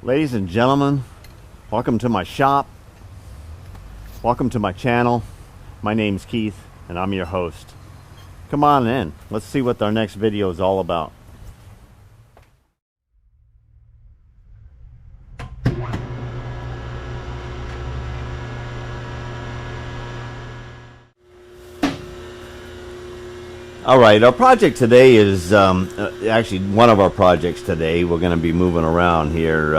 Ladies and gentlemen, welcome to my shop. Welcome to my channel. My name's Keith and I'm your host. Come on in. Let's see what our next video is all about. Alright, our project today is actually one of our projects today. We're going to be moving around here,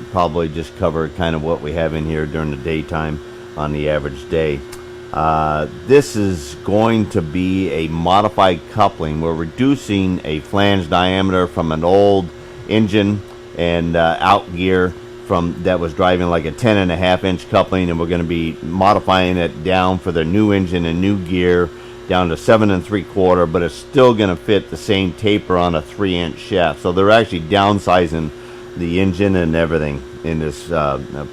probably just cover kind of what we have in here during the daytime on the average day. This is going to be a modified coupling. We're reducing a flange diameter from an old engine and out gear from that was driving like a 10.5-inch coupling, and we're going to be modifying it down for the new engine and new gear down to 7 3/4, but it's still going to fit the same taper on a 3-inch shaft. So they're actually downsizing the engine and everything in this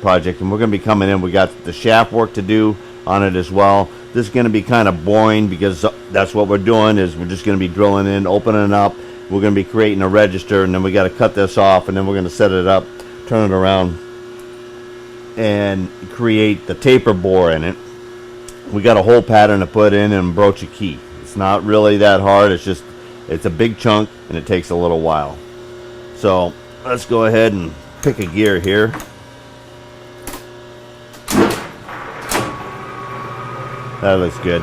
project, and we're going to be coming in. We got the shaft work to do on it as well. This is going to be kind of boring because that's what we're doing, is we're just going to be drilling in, opening up. We're going to be creating a register, and then we got to cut this off, and then we're going to set it up, turn it around, and create the taper bore in it. We got a hole pattern to put in and broach a key. It's not really that hard. It's a big chunk and it takes a little while. So let's go ahead and pick a gear here. That looks good.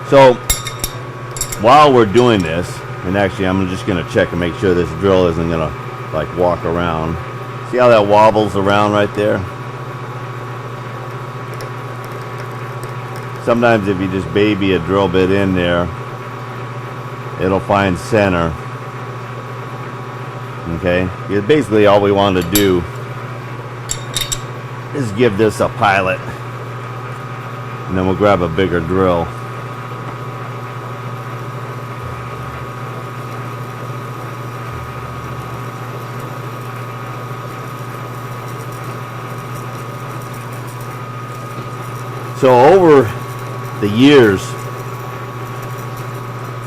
So while we're doing this, and actually I'm just going to check and make sure this drill isn't going to like walk around. See how that wobbles around right there? Sometimes if you just baby a drill bit in there, it'll find center. Okay, because basically all we want to do is give this a pilot, and then we'll grab a bigger drill. So over the years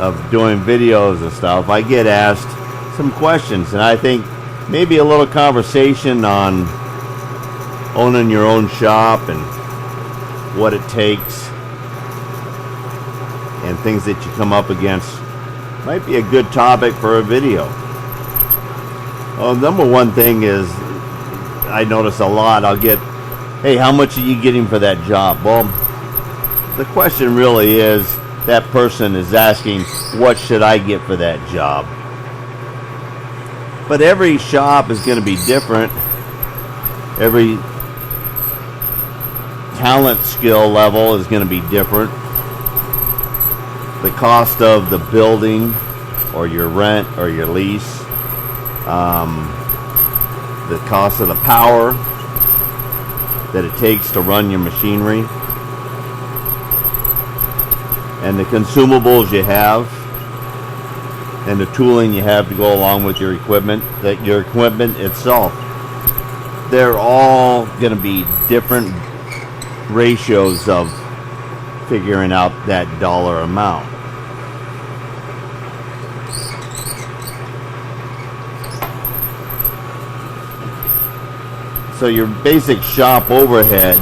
of doing videos and stuff, I get asked some questions, and I think maybe a little conversation on owning your own shop and what it takes and things that you come up against might be a good topic for a video. Well, number one thing is, I notice a lot, I'll get, hey, how much are you getting for that job? Well, the question really is, that person is asking, what should I get for that job? But every shop is going to be different. Every talent skill level is going to be different. The cost of the building or your rent or your lease, the cost of the power that it takes to run your machinery, and the consumables you have, and the tooling you have to go along with your equipment, that your equipment itself, they're all going to be different ratios of figuring out that dollar amount. So your basic shop overhead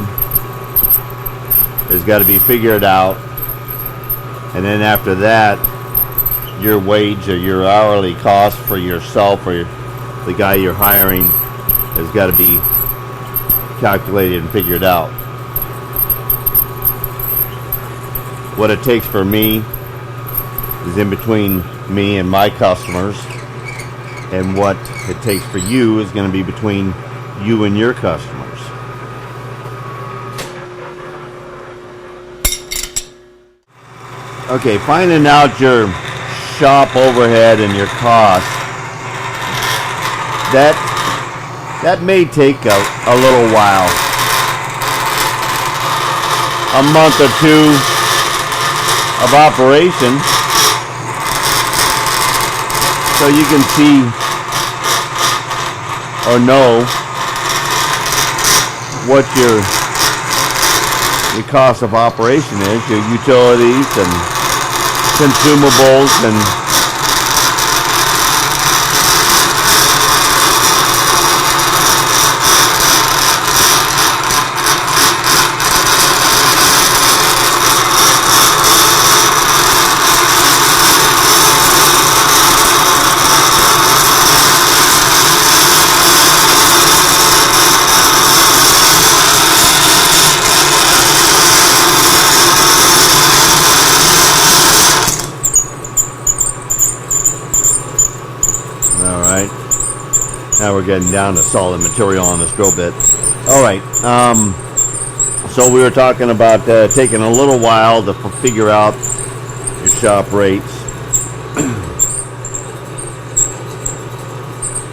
has got to be figured out. And then after that, your wage or your hourly cost for yourself or the guy you're hiring has got to be calculated and figured out. What it takes for me is in between me and my customers, and what it takes for you is going to be between you and your customers. Okay, finding out your shop overhead and your costs that may take a little while, a month or two of operation, so you can see or know what your cost of operation is, your utilities and consumables and now we're getting down to solid material on this drill bit. All right, so we were talking about taking a little while to figure out your shop rates.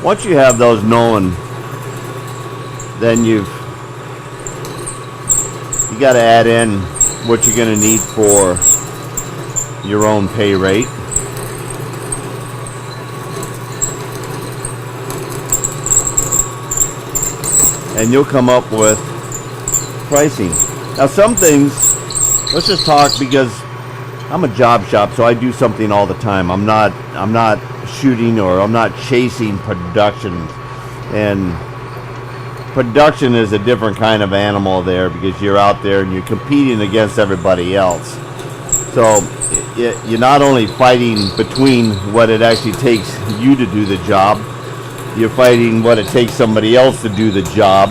Once you have those known, then you got to add in what you're going to need for your own pay rate. And you'll come up with pricing. Now some things, let's just talk, because I'm a job shop, so I do something all the time. I'm not shooting, or I'm not chasing production. And production is a different kind of animal there, because you're out there and you're competing against everybody else. So you're not only fighting between what it actually takes you to do the job, you're fighting what it takes somebody else to do the job,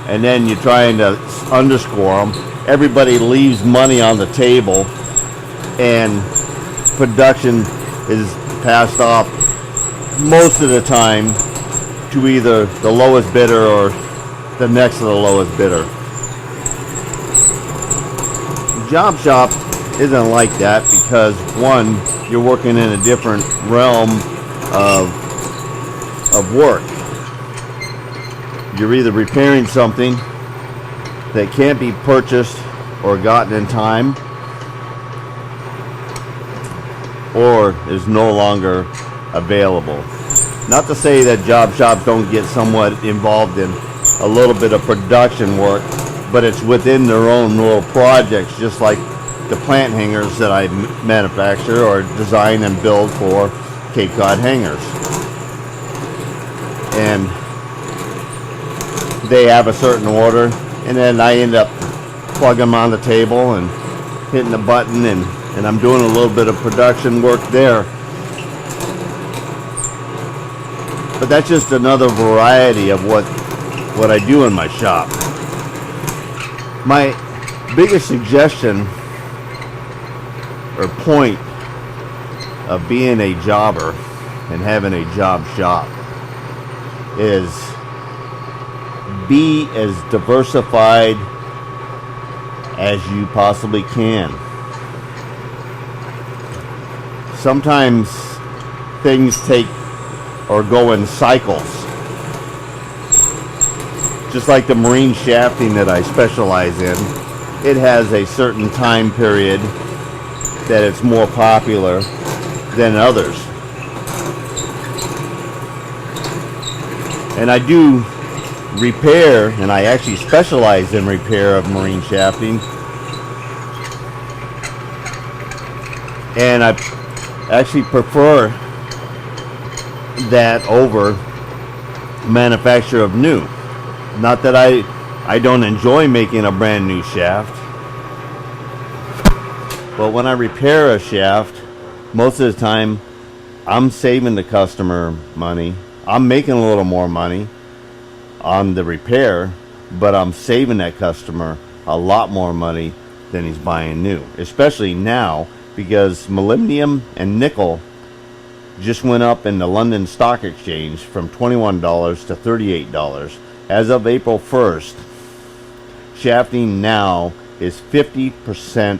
and then you're trying to underscore them. Everybody leaves money on the table, and production is passed off most of the time to either the lowest bidder or the next to the lowest bidder. Job shop isn't like that, because one, you're working in a different realm of work. You're either repairing something that can't be purchased or gotten in time, or is no longer available. Not to say that job shops don't get somewhat involved in a little bit of production work, but it's within their own little projects, just like the plant hangers that I manufacture or design and build for Cape Cod hangers. And they have a certain order, and then I end up plugging them on the table and hitting the button, and I'm doing a little bit of production work there. But that's just another variety of what I do in my shop. My biggest suggestion or point of being a jobber and having a job shop is be as diversified as you possibly can. Sometimes things take or go in cycles. Just like the marine shafting that I specialize in, it has a certain time period that it's more popular than others. And I do repair, and I actually specialize in repair of marine shafting. And I actually prefer that over manufacture of new. Not that I don't enjoy making a brand new shaft, but when I repair a shaft, most of the time I'm saving the customer money. I'm making a little more money on the repair, but I'm saving that customer a lot more money than he's buying new, especially now, because molybdenum and nickel just went up in the London Stock Exchange from $21 to $38. As of April 1st, shafting now is 50%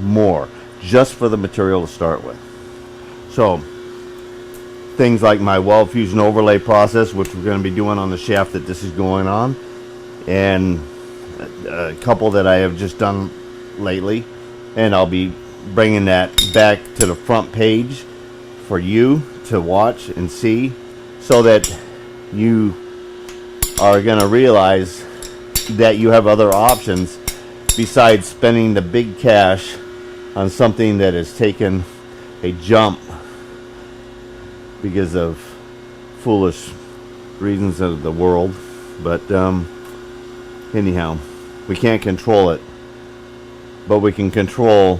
more just for the material to start with. So things like my weld fusion overlay process, which we're going to be doing on the shaft that this is going on, and a couple that I have just done lately, and I'll be bringing that back to the front page for you to watch and see, so that you are going to realize that you have other options besides spending the big cash on something that has taken a jump because of foolish reasons of the world. But anyhow, we can't control it, but we can control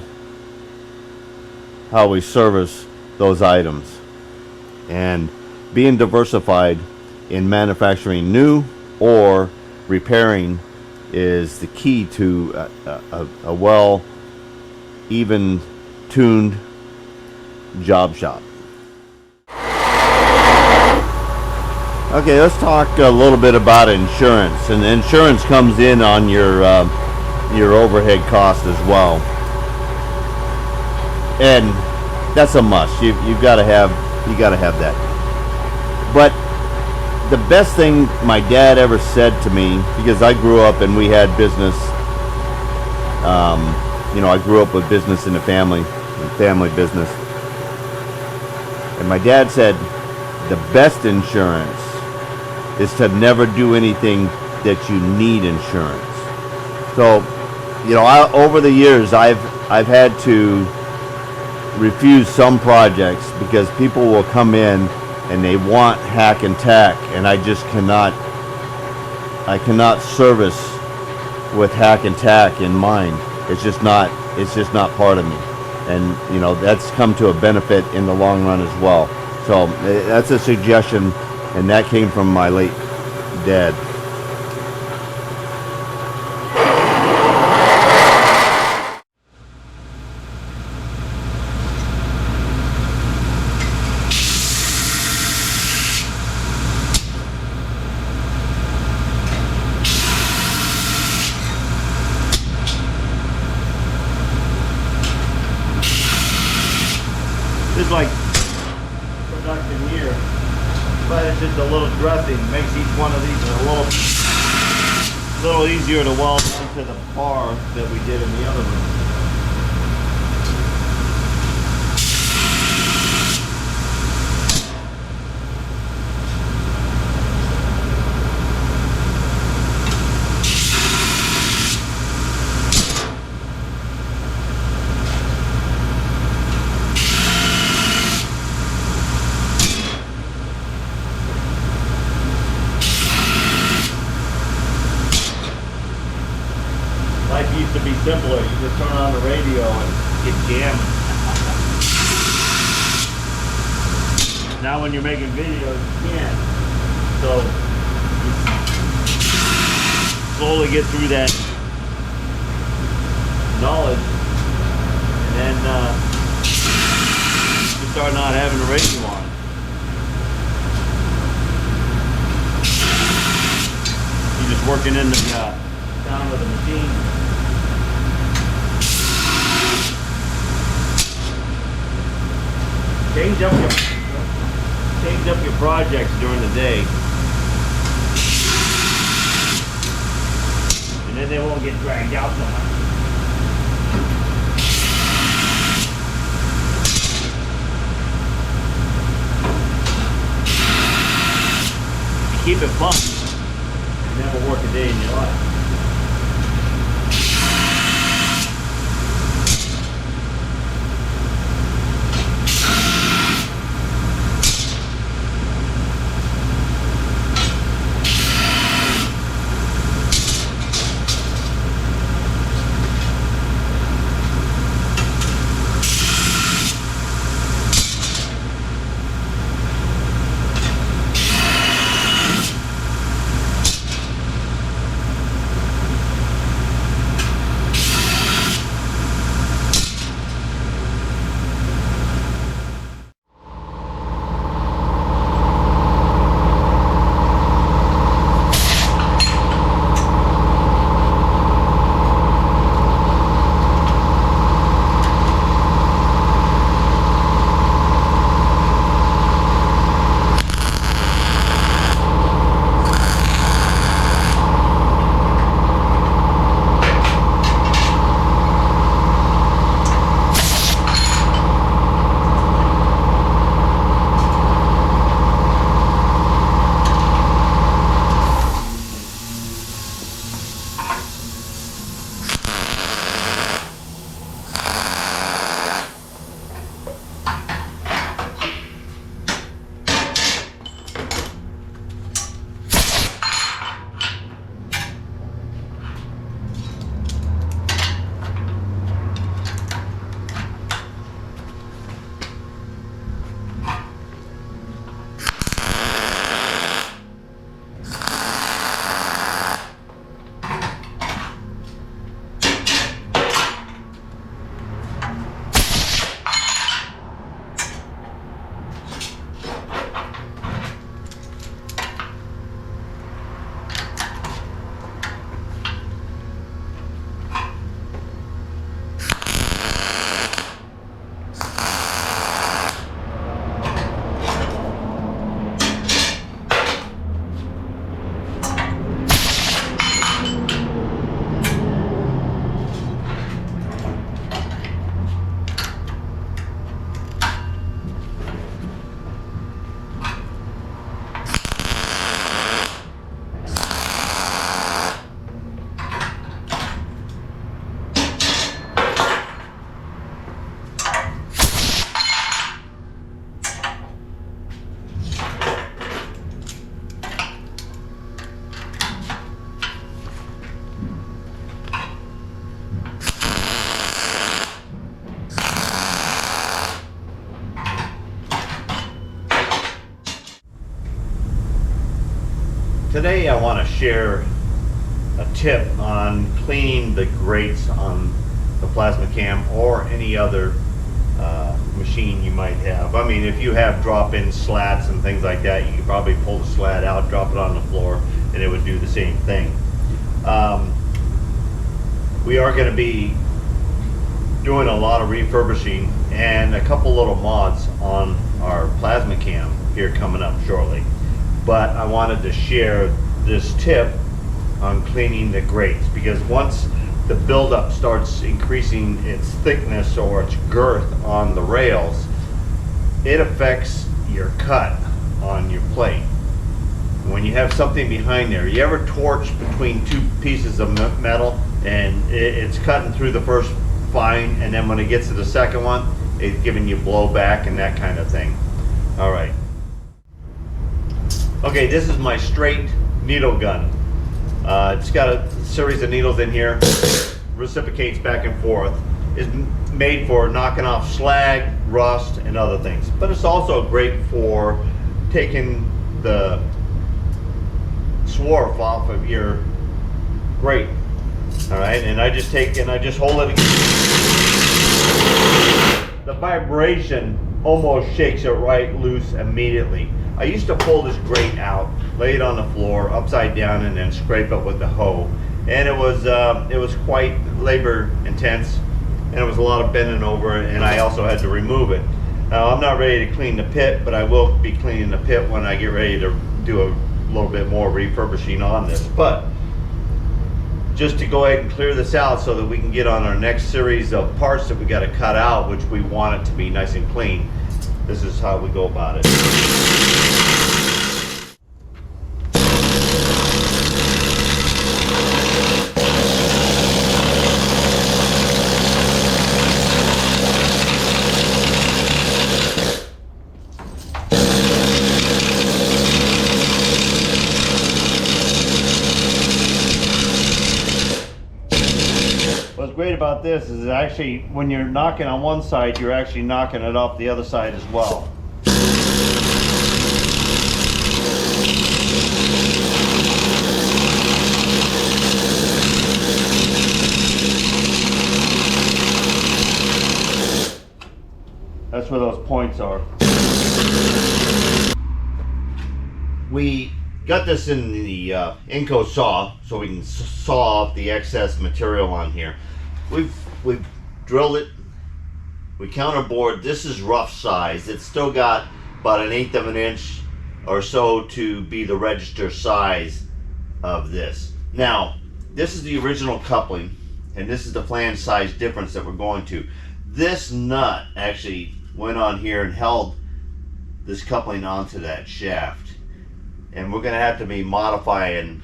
how we service those items. And being diversified in manufacturing new or repairing is the key to a well, even tuned job shop. Okay, let's talk a little bit about insurance. And insurance comes in on your overhead cost as well, and that's a must. You've got to have that. But the best thing my dad ever said to me, because I grew up and we had business, I grew up with business in the family business. And my dad said, the best insurance is to never do anything that you need insurance. So, over the years, I've had to refuse some projects because people will come in and they want hack and tack, and I cannot service with hack and tack in mind. It's just not part of me. And that's come to a benefit in the long run as well. So that's a suggestion, and that came from my late dad. Just like production here, but it's just a little dressing. Makes each one of these a little easier to weld onto the bar that we did in the other room. Life used to be simpler. You just turn on the radio and get jamming. Now when you're making videos, you can't. So you slowly get through that knowledge, and then you start not having the radio on. You're just working in the sound of the machine. Change up your projects during the day, and then they won't get dragged out so much. Keep it fun. You never work a day in your life. Today I want to share a tip on cleaning the grates on the plasma cam or any other machine you might have. I mean, if you have drop-in slats and things like that, you could probably pull the slat out, drop it on the floor, and it would do the same thing. We are going to be doing a lot of refurbishing and a couple little mods on our plasma cam here coming up shortly. But I wanted to share this tip on cleaning the grates, because once the buildup starts increasing its thickness or its girth on the rails, it affects your cut on your plate. When you have something behind there, you ever torch between two pieces of metal and it's cutting through the first fine, and then when it gets to the second one, it's giving you blowback and that kind of thing. All right. Okay, this is my straight needle gun. It's got a series of needles in here, reciprocates back and forth. It's made for knocking off slag, rust, and other things. But it's also great for taking the swarf off of your grate. All right, and I just take and I just hold it. The vibration almost shakes it right loose immediately. I used to pull this grate out, lay it on the floor upside down, and then scrape it with the hoe. And it was quite labor intense, and it was a lot of bending over, and I also had to remove it. Now I'm not ready to clean the pit, but I will be cleaning the pit when I get ready to do a little bit more refurbishing on this. But just to go ahead and clear this out so that we can get on our next series of parts that we got to cut out, which we want it to be nice and clean. This is how we go about it. What's great about this is actually when you're knocking on one side, you're actually knocking it off the other side as well. That's where those points are. We got this in the Inco saw so we can saw off the excess material on here. We've drilled it, we counterbored. This is rough size. It's still got about 1/8 of an inch or so to be the register size of this. Now, this is the original coupling, and this is the flange size difference that we're going to. This nut actually went on here and held this coupling onto that shaft. And we're going to have to be modifying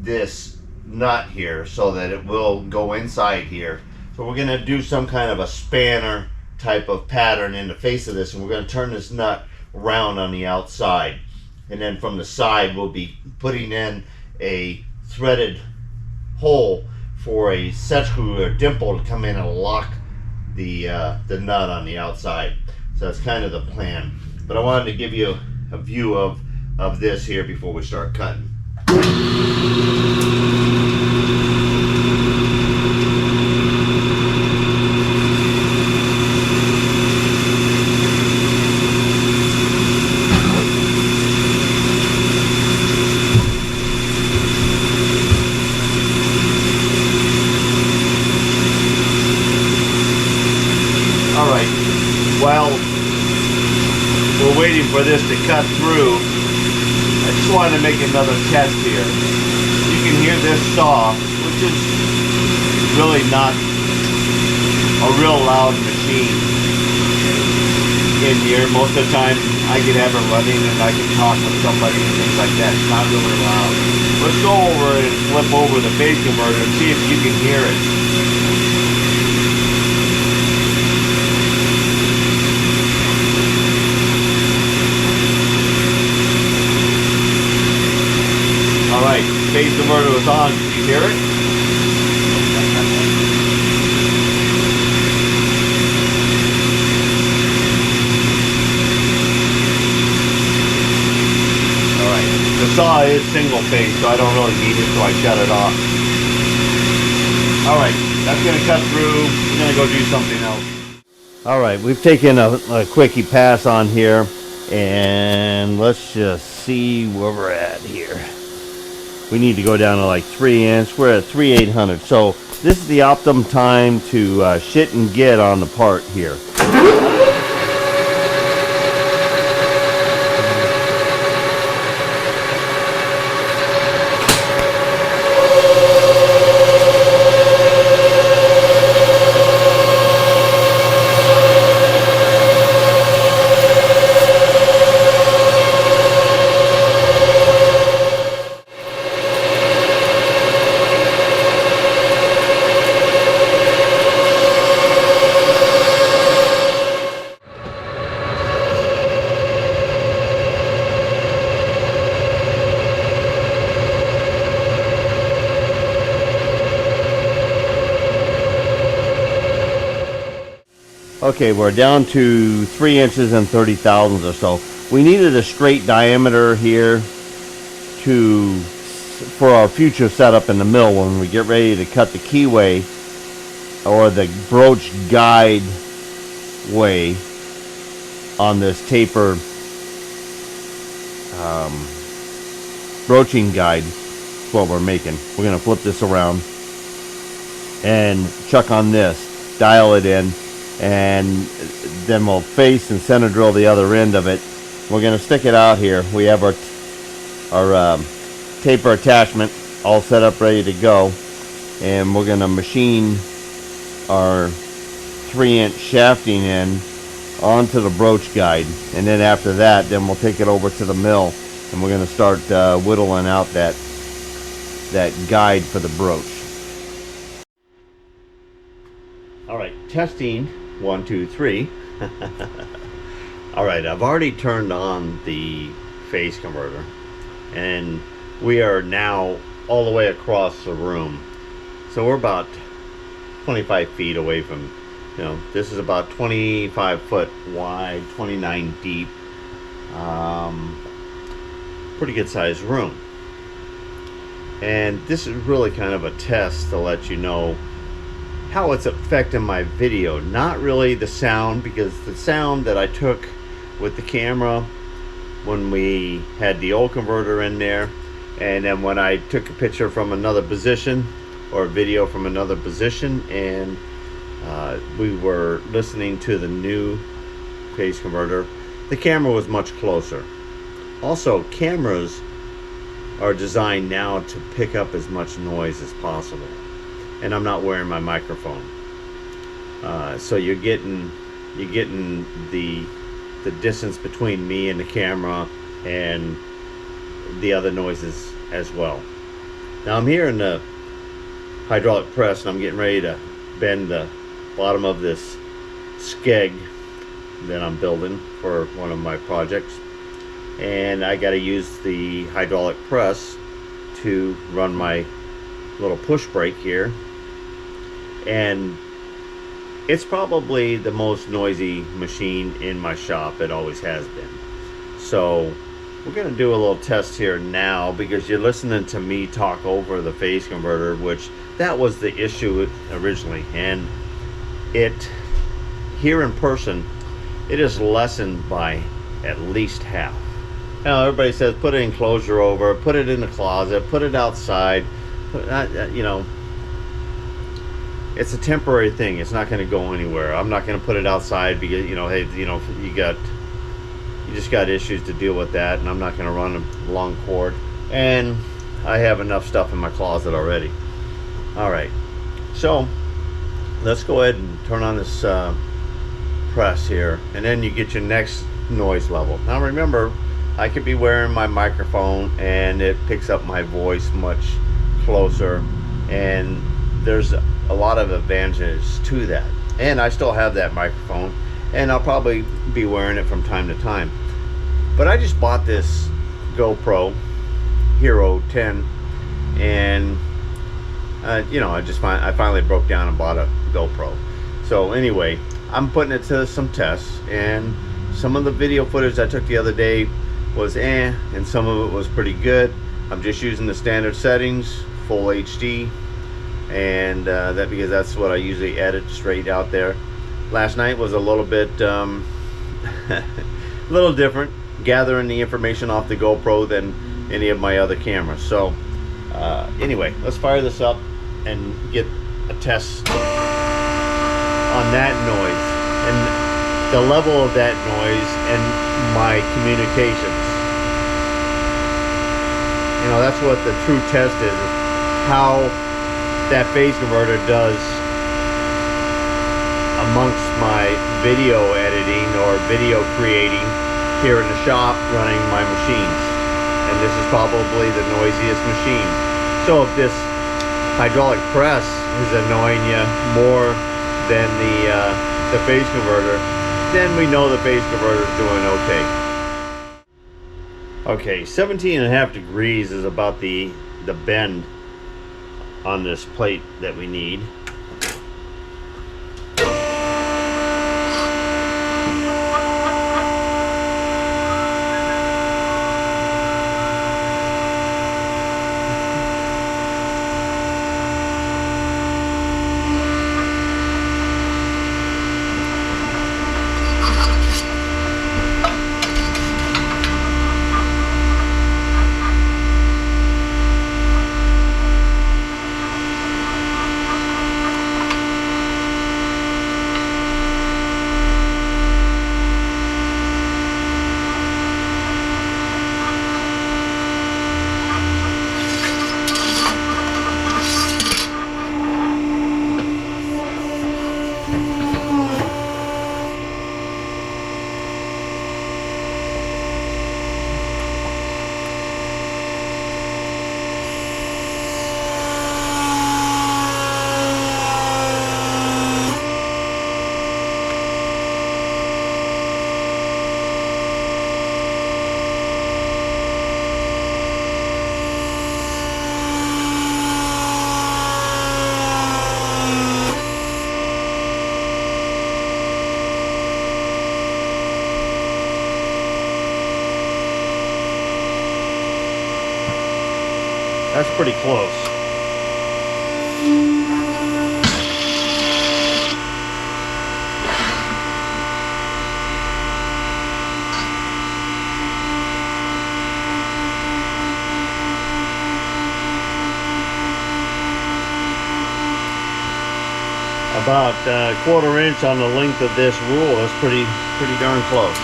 this nut here so that it will go inside here. So we're going to do some kind of a spanner type of pattern in the face of this, and we're going to turn this nut around on the outside. And then from the side we'll be putting in a threaded hole for a set screw or dimple to come in and lock the nut on the outside. So that's kind of the plan. But I wanted to give you a view of this here before we start cutting. All right, while we're waiting for this to cut through, I just wanted to make another test here. You can hear this saw, which is really not a real loud machine in here. Most of the time I can have it running and I can talk with somebody and things like that. It's not really loud. Let's go over and flip over the phase converter and see if you can hear it. Alright, phase converter was on. Did you hear it? Alright, the saw is single phase, so I don't really need it, so I shut it off. Alright, that's going to cut through. We're going to go do something else. Alright, we've taken a quickie pass on here, and let's just see where we're at here. We need to go down to like 3 inch. We're at 3/800, so this is the optimum time to shit and get on the part here. Okay, we're down to 3 inches and 30 thousandths or so. We needed a straight diameter here for our future setup in the mill when we get ready to cut the keyway or the broach guide way on this taper broaching guide. That's what we're making. We're going to flip this around and chuck on this, dial it in, and then we'll face and center drill the other end of it. We're going to stick it out here. We have our taper attachment all set up, ready to go, and we're going to machine our 3-inch shafting in onto the broach guide, and then after that, then we'll take it over to the mill, and we're going to start whittling out that guide for the broach. All right, testing. 1, 2, 3. Alright, I've already turned on the phase converter, and we are now all the way across the room. So we're about 25 feet away from, this is about 25 foot wide, 29 deep. Pretty good sized room. And this is really kind of a test to let you know how it's affecting my video. Not really the sound, because the sound that I took with the camera when we had the old converter in there, and then when I took a picture from another position or a video from another position, and we were listening to the new phase converter, the camera was much closer. Also, cameras are designed now to pick up as much noise as possible, and I'm not wearing my microphone, so you're getting the distance between me and the camera and the other noises as well. Now I'm here in the hydraulic press, and I'm getting ready to bend the bottom of this skeg that I'm building for one of my projects, and I got to use the hydraulic press to run my little push brake here, and it's probably the most noisy machine in my shop. It always has been. So we're going to do a little test here now, because you're listening to me talk over the phase converter, which that was the issue originally, and it here in person it is lessened by at least half. Now everybody says put an enclosure over, put it in the closet, put it outside. It's a temporary thing. It's not going to go anywhere. I'm not going to put it outside because hey, you just got issues to deal with that, and I'm not going to run a long cord, and I have enough stuff in my closet already. All right, so let's go ahead and turn on this press here, and then you get your next noise level. Now remember, I could be wearing my microphone and it picks up my voice much closer, and there's a lot of advantages to that. And I still have that microphone, and I'll probably be wearing it from time to time. But I just bought this GoPro Hero 10, and I finally broke down and bought a GoPro. So anyway, I'm putting it to some tests, and some of the video footage I took the other day was and some of it was pretty good. I'm just using the standard settings, full HD, and that because that's what I usually edit straight out there. Last night was a little bit a little different, gathering the information off the GoPro than any of my other cameras. So anyway, let's fire this up and get a test on that noise and the level of that noise and my communications. You know, that's what the true test is how that phase converter does amongst my video editing or video creating here in the shop running my machines. And this is probably the noisiest machine. So if this hydraulic press is annoying you more than the phase converter, then we know the phase converter is doing okay. Okay, 17.5 degrees is about the bend on this plate that we need. That's pretty close. About a quarter inch on the length of this rule is pretty darn close.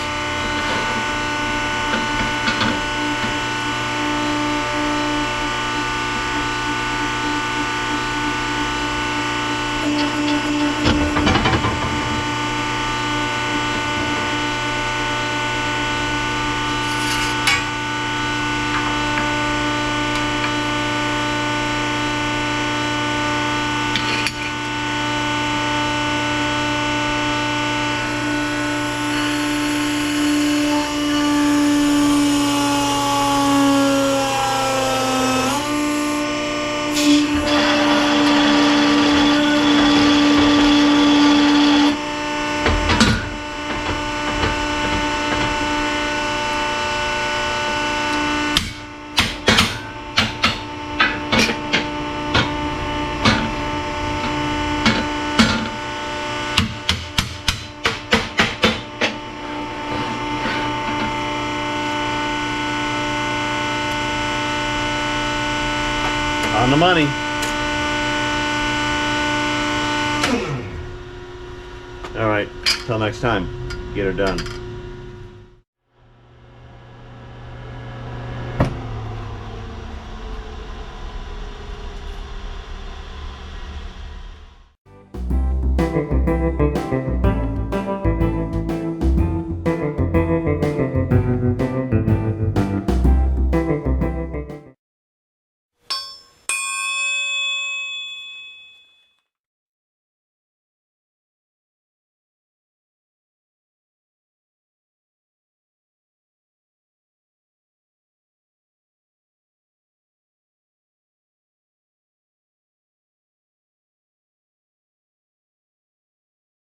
On the money. All right, till next time, get her done.